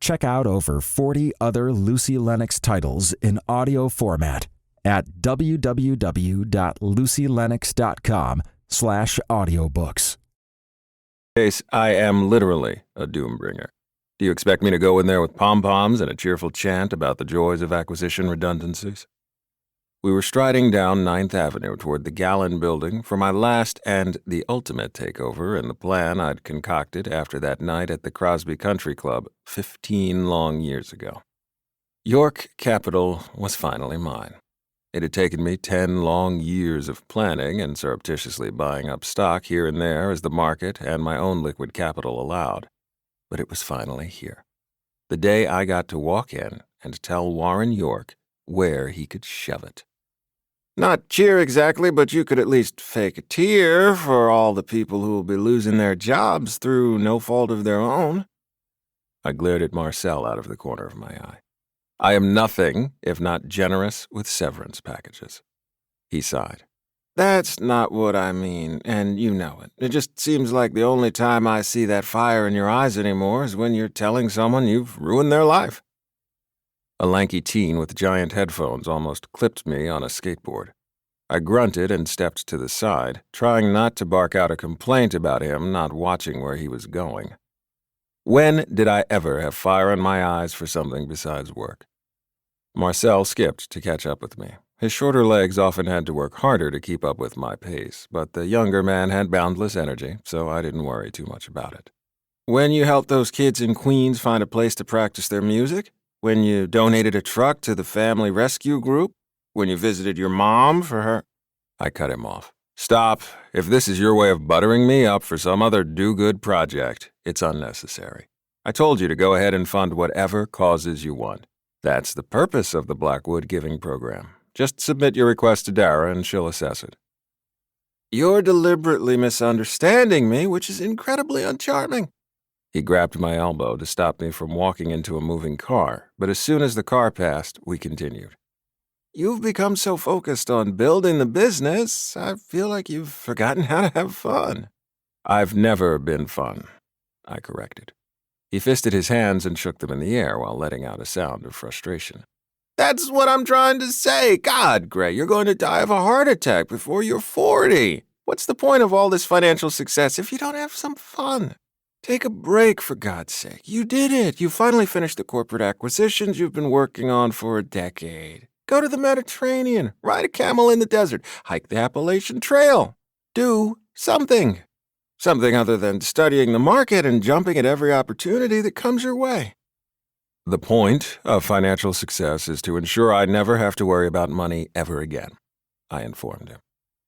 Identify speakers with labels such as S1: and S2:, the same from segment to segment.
S1: Check out over 40 other Lucy Lennox titles in audio format at www.lucylennox.com/audiobooks.
S2: Case, I am literally a doombringer. Do you expect me to go in there with pom-poms and a cheerful chant about the joys of acquisition redundancies? We were striding down 9th Avenue toward the Gallon Building for my last and the ultimate takeover in the plan I'd concocted after that night at the Crosby Country Club 15 long years ago. York Capital was finally mine. It had taken me 10 long years of planning and surreptitiously buying up stock here and there as the market and my own liquid capital allowed. But it was finally here. The day I got to walk in and tell Warren York where he could shove it. Not cheer exactly, but you could at least fake a tear for all the people who will be losing their jobs through no fault of their own. I glared at Marcel out of the corner of my eye. I am nothing if not generous with severance packages. He sighed. That's not what I mean, and you know it. It just seems like the only time I see that fire in your eyes anymore is when you're telling someone you've ruined their life. A lanky teen with giant headphones almost clipped me on a skateboard. I grunted and stepped to the side, trying not to bark out a complaint about him not watching where he was going. When did I ever have fire in my eyes for something besides work? Marcel skipped to catch up with me. His shorter legs often had to work harder to keep up with my pace, but the younger man had boundless energy, so I didn't worry too much about it. When you helped those kids in Queens find a place to practice their music? When you donated a truck to the family rescue group? When you visited your mom for her? I cut him off. Stop. If this is your way of buttering me up for some other do-good project, it's unnecessary. I told you to go ahead and fund whatever causes you want. That's the purpose of the Blackwood Giving Program. Just submit your request to Dara and she'll assess it. You're deliberately misunderstanding me, which is incredibly uncharming. He grabbed my elbow to stop me from walking into a moving car, but as soon as the car passed, we continued. You've become so focused on building the business, I feel like you've forgotten how to have fun. I've never been fun, I corrected. He fisted his hands and shook them in the air while letting out a sound of frustration. That's what I'm trying to say. God, Gray, you're going to die of a heart attack before you're 40. What's the point of all this financial success if you don't have some fun? Take a break, for God's sake. You did it. You finally finished the corporate acquisitions you've been working on for a decade. Go to the Mediterranean, ride a camel in the desert, hike the Appalachian Trail. Do something. Something other than studying the market and jumping at every opportunity that comes your way. The point of financial success is to ensure I never have to worry about money ever again, I informed him.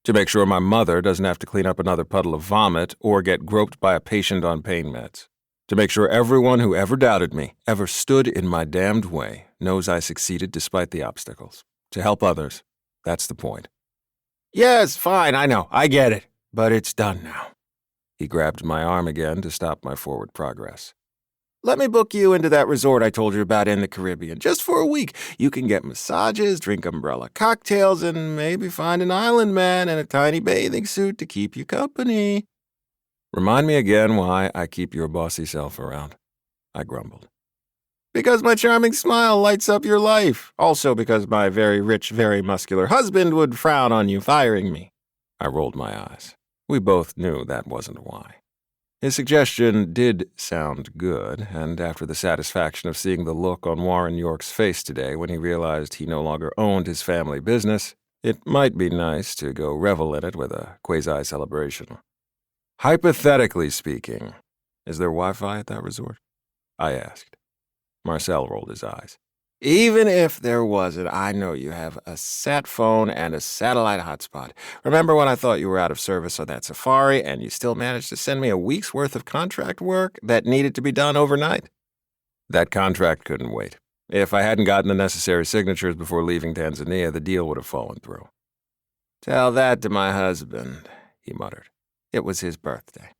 S2: To make sure my mother doesn't have to clean up another puddle of vomit or get groped by a patient on pain meds. To make sure everyone who ever doubted me, ever stood in my damned way, knows I succeeded despite the obstacles. To help others. That's the point. Yes, fine, I know, I get it. But it's done now. He grabbed my arm again to stop my forward progress. Let me book you into that resort I told you about in the Caribbean, just for a week. You can get massages, drink umbrella cocktails, and maybe find an island man in a tiny bathing suit to keep you company. Remind me again why I keep your bossy self around, I grumbled. Because my charming smile lights up your life. Also because my very rich, very muscular husband would frown on you firing me. I rolled my eyes. We both knew that wasn't why. His suggestion did sound good, and after the satisfaction of seeing the look on Warren York's face today when he realized he no longer owned his family business, it might be nice to go revel in it with a quasi-celebration. Hypothetically speaking, is there Wi-Fi at that resort? I asked. Marcel rolled his eyes. Even if there wasn't, I know you have a sat phone and a satellite hotspot. Remember when I thought you were out of service on that safari and you still managed to send me a week's worth of contract work that needed to be done overnight? That contract couldn't wait. If I hadn't gotten the necessary signatures before leaving Tanzania, the deal would have fallen through. Tell that to my husband, he muttered. It was his birthday.